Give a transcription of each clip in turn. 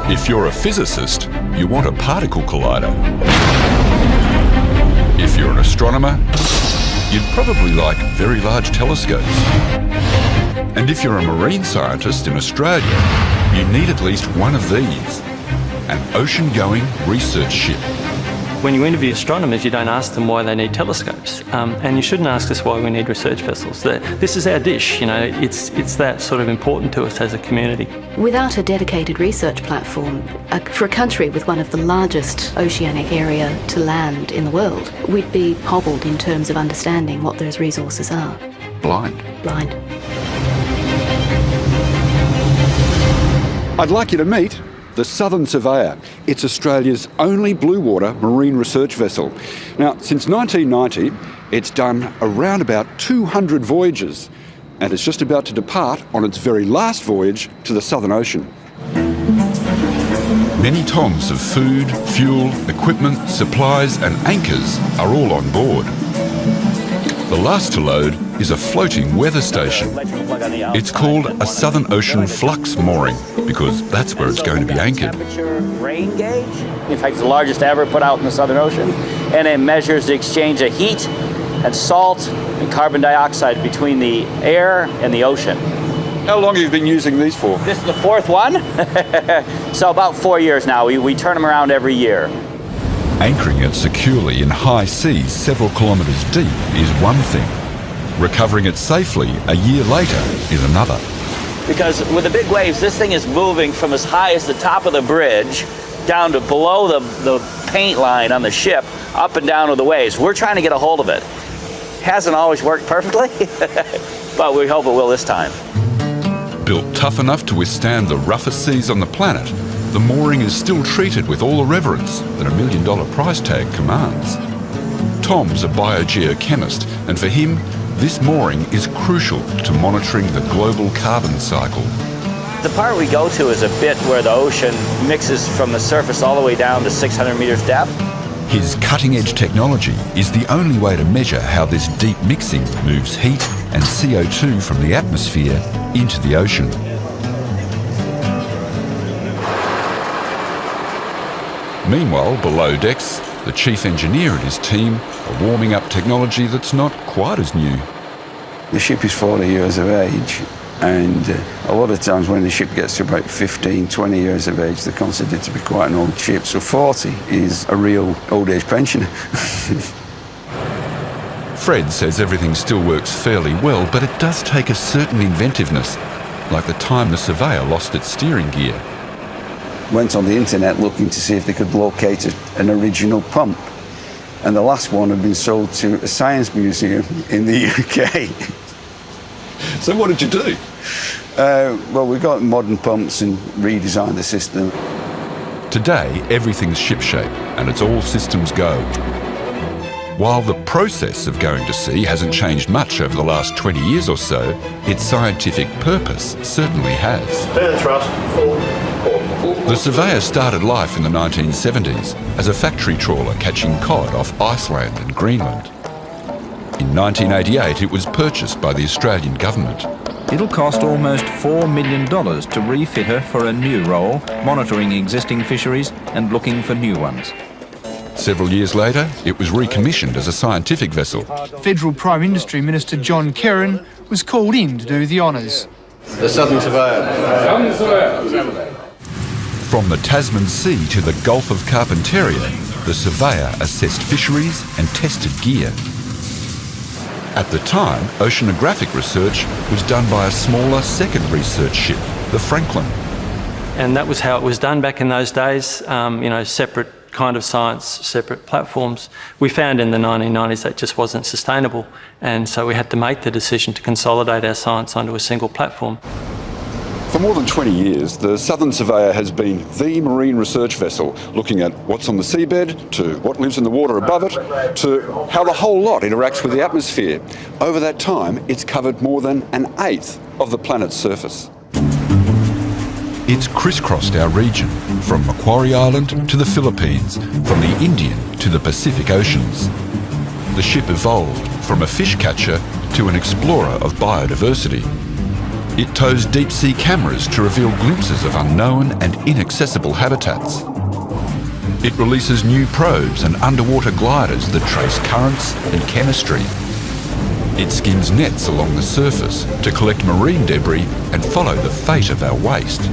If you're a physicist, you want a particle collider. If you're an astronomer, you'd probably like very large telescopes. And if you're a marine scientist in Australia, you need at least one of these, an ocean-going research ship. When you interview astronomers, you don't ask them why they need telescopes, and you shouldn't ask us why we need research vessels. This is our dish, you know, it's that sort of important to us as a community. Without a dedicated research platform, for a country with one of the largest oceanic area to land in the world, we'd be hobbled in terms of understanding what those resources are. Blind. Blind. I'd like you to meet the Southern Surveyor. It's Australia's only blue water marine research vessel. Now, since 1990, it's done around about 200 voyages, and it's just about to depart on its very last voyage to the Southern Ocean. Many tons of food, fuel, equipment, supplies and anchors are all on board. The last to load is a floating weather station. It's called a Southern Ocean Flux Mooring because that's where it's going to be anchored. Rain gauge, in fact, it's the largest ever put out in the Southern Ocean, and it measures the exchange of heat and salt and carbon dioxide between the air and the ocean. How long have you been using these for? This is the fourth one, so about 4 years now. We turn them around every year. Anchoring it securely in high seas several kilometres deep is one thing. Recovering it safely a year later is another. Because with the big waves, this thing is moving from as high as the top of the bridge down to below the paint line on the ship, up and down with the waves. We're trying to get a hold of it. Hasn't always worked perfectly, but we hope it will this time. Built tough enough to withstand the roughest seas on the planet, the mooring is still treated with all the reverence that $1 million price tag commands. Tom's a biogeochemist, and for him, this mooring is crucial to monitoring the global carbon cycle. The part we go to is a bit where the ocean mixes from the surface all the way down to 600 meters depth. His cutting-edge technology is the only way to measure how this deep mixing moves heat and CO2 from the atmosphere into the ocean. Meanwhile, below decks, the chief engineer and his team are warming up technology that's not quite as new. The ship is 40 years of age, and a lot of times when the ship gets to about 15, 20 years of age, they're considered to be quite an old ship. So 40 is a real old age pensioner. Fred says everything still works fairly well, but it does take a certain inventiveness, like the time the Surveyor lost its steering gear. Went on the internet looking to see if they could locate an original pump. And the last one had been sold to a science museum in the UK. So what did you do? Well, we got modern pumps and redesigned the system. Today, everything's shipshape and it's all systems go. While the process of going to sea hasn't changed much over the last 20 years or so, its scientific purpose certainly has. Further thrust, full. The Surveyor started life in the 1970s as a factory trawler catching cod off Iceland and Greenland. In 1988, it was purchased by the Australian government. It'll cost almost $4 million to refit her for a new role, monitoring existing fisheries and looking for new ones. Several years later, it was recommissioned as a scientific vessel. Federal Prime Industry Minister John Kerrin was called in to do the honours. The Southern Surveyor. From the Tasman Sea to the Gulf of Carpentaria, the Surveyor assessed fisheries and tested gear. At the time, oceanographic research was done by a smaller second research ship, the Franklin. And that was how it was done back in those days, separate kind of science, separate platforms. We found in the 1990s that just wasn't sustainable, and so we had to make the decision to consolidate our science onto a single platform. For more than 20 years, the Southern Surveyor has been the marine research vessel, looking at what's on the seabed, to what lives in the water above it, to how the whole lot interacts with the atmosphere. Over that time, it's covered more than 1/8 of the planet's surface. It's crisscrossed our region, from Macquarie Island to the Philippines, from the Indian to the Pacific Oceans. The ship evolved from a fish catcher to an explorer of biodiversity. It tows deep-sea cameras to reveal glimpses of unknown and inaccessible habitats. It releases new probes and underwater gliders that trace currents and chemistry. It skims nets along the surface to collect marine debris and follow the fate of our waste.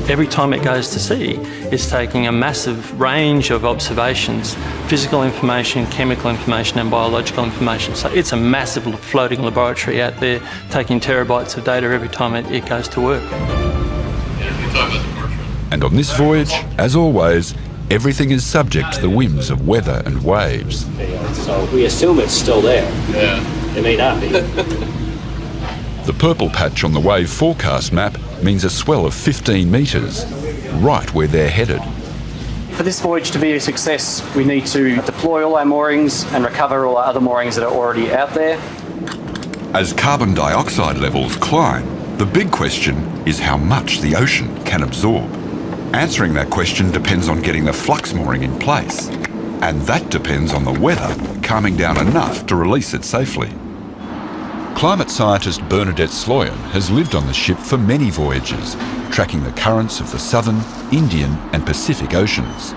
Every time it goes to sea, it's taking a massive range of observations, physical information, chemical information and biological information. So it's a massive floating laboratory out there taking terabytes of data every time it goes to work. And on this voyage, as always, everything is subject to the whims of weather and waves. So we assume it's still there. Yeah. It may not be. The purple patch on the wave forecast map means a swell of 15 metres, right where they're headed. For this voyage to be a success, we need to deploy all our moorings and recover all our other moorings that are already out there. As carbon dioxide levels climb, the big question is how much the ocean can absorb. Answering that question depends on getting the flux mooring in place, and that depends on the weather calming down enough to release it safely. Climate scientist Bernadette Sloyan has lived on the ship for many voyages, tracking the currents of the Southern, Indian and Pacific Oceans.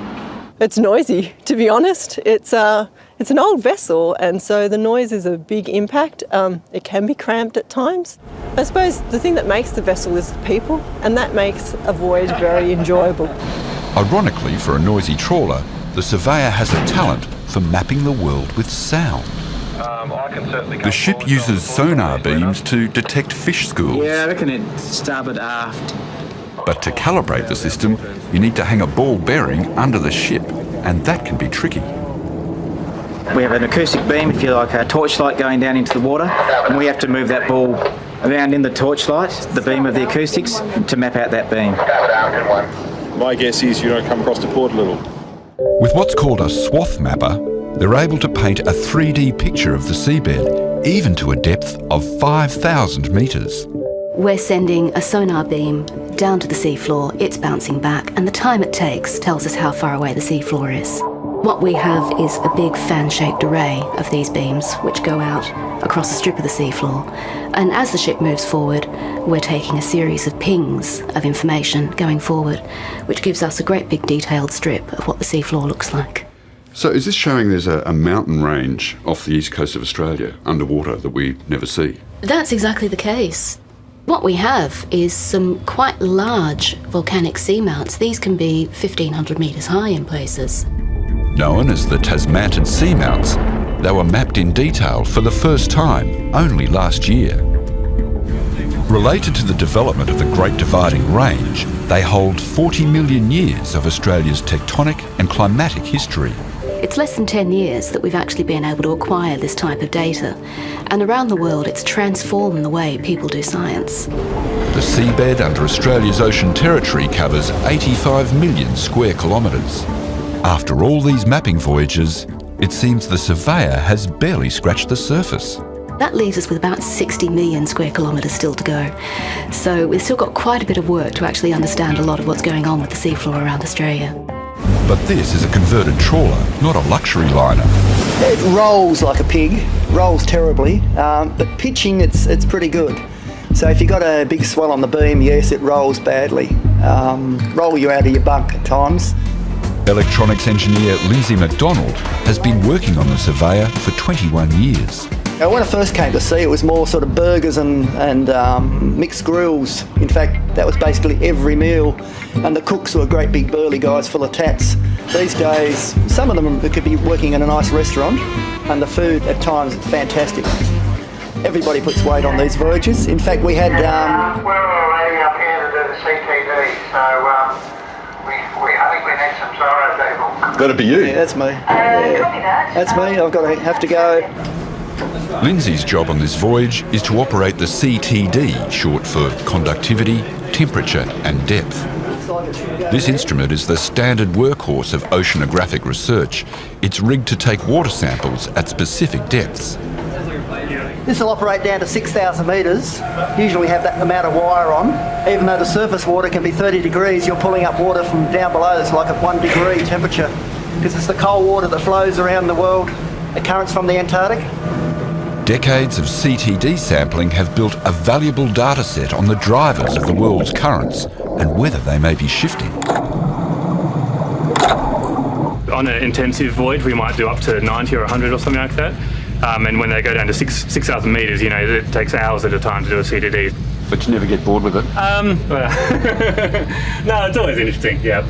It's noisy, to be honest. It's an old vessel, and so the noise is a big impact. It can be cramped at times. I suppose the thing that makes the vessel is the people, and that makes a voyage very enjoyable. Ironically, for a noisy trawler, the Surveyor has a talent for mapping the world with sound. The ship uses sonar beams to detect fish schools. Yeah, I reckon it's starboard aft. But to calibrate the system, you need to hang a ball bearing under the ship, and that can be tricky. We have an acoustic beam, if you like, a torchlight going down into the water, and we have to move that ball around in the torchlight, the beam of the acoustics, to map out that beam. My guess is you don't come across to port a little. With what's called a swath mapper, they're able to paint a 3D picture of the seabed, even to a depth of 5,000 metres. We're sending a sonar beam down to the seafloor, it's bouncing back, and the time it takes tells us how far away the seafloor is. What we have is a big fan-shaped array of these beams which go out across a strip of the seafloor, and as the ship moves forward, we're taking a series of pings of information going forward, which gives us a great big detailed strip of what the seafloor looks like. So is this showing there's a mountain range off the east coast of Australia underwater that we never see? That's exactly the case. What we have is some quite large volcanic seamounts. These can be 1,500 metres high in places. Known as the Tasmantan Seamounts, they were mapped in detail for the first time only last year. Related to the development of the Great Dividing Range, they hold 40 million years of Australia's tectonic and climatic history. It's less than 10 years that we've actually been able to acquire this type of data, and around the world it's transformed the way people do science. The seabed under Australia's ocean territory covers 85 million square kilometres. After all these mapping voyages, it seems the Surveyor has barely scratched the surface. That leaves us with about 60 million square kilometres still to go. So we've still got quite a bit of work to actually understand a lot of what's going on with the seafloor around Australia. But this is a converted trawler, not a luxury liner. It rolls like a pig, rolls terribly, but pitching it's pretty good. So if you've got a big swell on the beam, yes, it rolls badly. Roll you out of your bunk at times. Electronics engineer Lindsay McDonald has been working on the Surveyor for 21 years. Now, when I first came to sea, it was more sort of burgers and mixed grills. In fact, that was basically every meal. And the cooks were great big burly guys full of tats. These days, some of them could be working in a nice restaurant, and the food at times is fantastic. Everybody puts weight on these voyages. In fact, we had... we're already up here to do the CTD, so I think we need some Zorro people. That'd be you. Yeah, that's me. That's me. I've have to go. Lindsay's job on this voyage is to operate the CTD, short for conductivity, temperature and depth. This instrument is the standard workhorse of oceanographic research. It's rigged to take water samples at specific depths. This will operate down to 6,000 metres. Usually we have that amount of wire on. Even though the surface water can be 30 degrees, you're pulling up water from down below. It's like at 1 degree temperature, because it's the cold water that flows around the world, the currents from the Antarctic. Decades of CTD sampling have built a valuable data set on the drivers of the world's currents and whether they may be shifting. On an intensive voyage, we might do up to 90 or 100 or something like that. And when they go down to 6,000 metres, you know, it takes hours at a time to do a CTD. But you never get bored with it? Well, no, it's always interesting, yeah.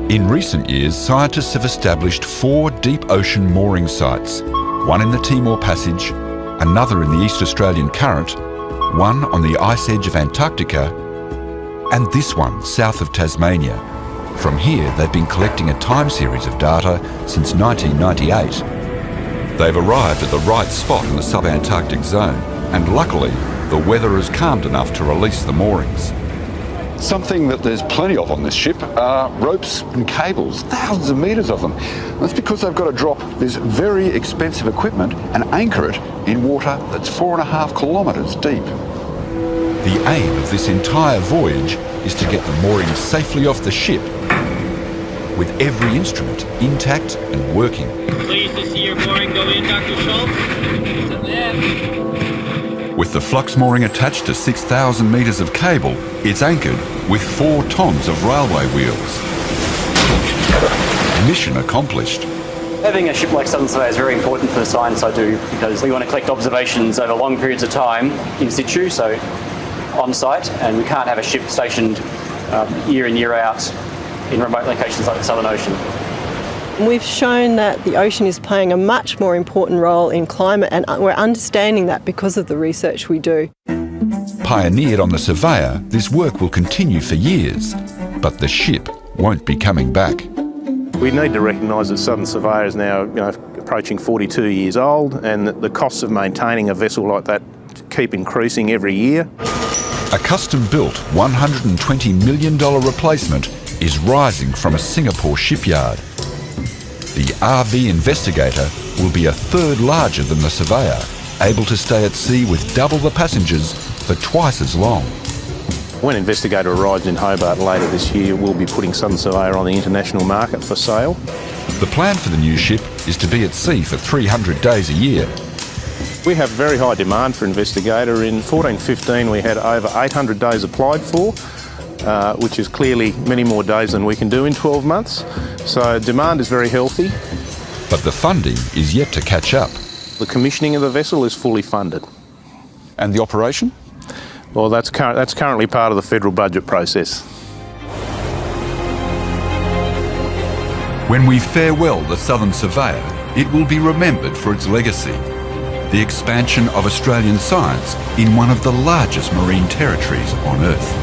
In recent years, scientists have established 4 deep ocean mooring sites, one in the Timor Passage, another in the East Australian Current, one on the ice edge of Antarctica, and this one south of Tasmania. From here, they've been collecting a time series of data since 1998. They've arrived at the right spot in the subantarctic zone, and luckily, the weather has calmed enough to release the moorings. Something that there's plenty of on this ship are ropes and cables, thousands of metres of them. That's because they've got to drop this very expensive equipment and anchor it in water that's 4.5 kilometres deep. The aim of this entire voyage is to get the moorings safely off the ship, with every instrument intact and working. Pleased to see your mooring go in, Dr. Schultz. With the flux mooring attached to 6,000 metres of cable, it's anchored with 4 tonnes of railway wheels. Mission accomplished. Having a ship like Southern Surveyor is very important for the science I do because we want to collect observations over long periods of time in situ, so on site, and we can't have a ship stationed year in, year out in remote locations like the Southern Ocean. We've shown that the ocean is playing a much more important role in climate, and we're understanding that because of the research we do. Pioneered on the Surveyor, this work will continue for years, but the ship won't be coming back. We need to recognise that Southern Surveyor is now, approaching 42 years old, and that the costs of maintaining a vessel like that keep increasing every year. A custom-built $120 million replacement is rising from a Singapore shipyard. The RV Investigator will be a third larger than the Surveyor, able to stay at sea with double the passengers for twice as long. When Investigator arrives in Hobart later this year, we'll be putting Southern Surveyor on the international market for sale. The plan for the new ship is to be at sea for 300 days a year. We have very high demand for Investigator. In 14-15 we had over 800 days applied for, which is clearly many more days than we can do in 12 months. So demand is very healthy. But the funding is yet to catch up. The commissioning of the vessel is fully funded. And the operation? Well, that's currently part of the federal budget process. When we farewell the Southern Surveyor, it will be remembered for its legacy, the expansion of Australian science in one of the largest marine territories on Earth.